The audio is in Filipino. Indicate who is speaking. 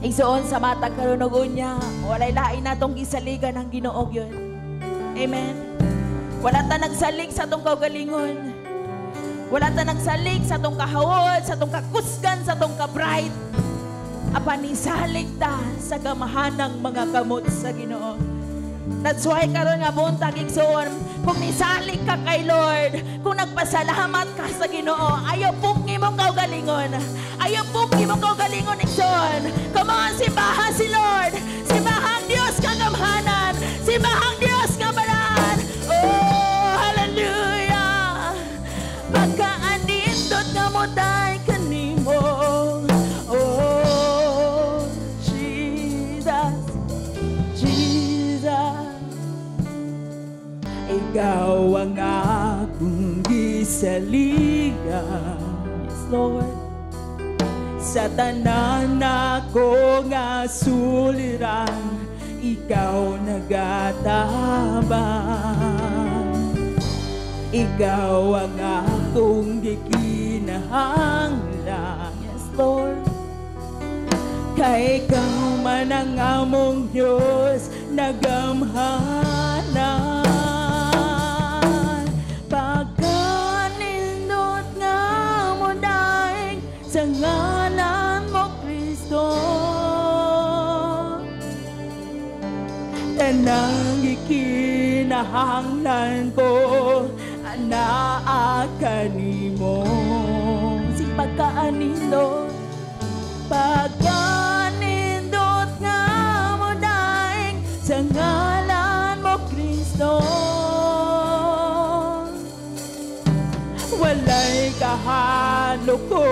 Speaker 1: Igsoon sa mata karunugon niya, walay lain natong gisaligan ng Ginoo yun. Amen. Wala ta nagsalig sa tong kaugalingon. Wala ta nagsalig sa tong kahawod, sa tong kakusgan, sa tong kabright. Apan nisalig ta sa gamahanang mga kamot sa Ginoo. That's why karon nga buntag igsoon, kung nisalig ka kay Lord, kung nagpasalamat ka sa Ginoo, ayaw pong imong kaugalingon. Ayaw pong imong kaugalingon igsoon. Come on, simbahan si Lord. Simbahang Dios kagamhanan. Simbahang Dios kabalaan. Oh, hallelujah. Pagkaanindot nga mo day kanimo. Oh, Jesus, Jesus. Ikaw ang akong gisaligan. Yes, Lord. Sa tanan ako nga suliran, ikaw nagatabang. Ikaw ang akong gikinahanglan. Yes, Lord. Kay ikaw man ang among Diyos nagamhanan. Pagkanindot nga mo daing sa ngalan mo, Kristo. Tanang ikinahanglan ko, anaa kanimo. Si pagkaanindot, pagkanindot nga mo daing sa ngalan mo, Kristo. Walay kahalo ko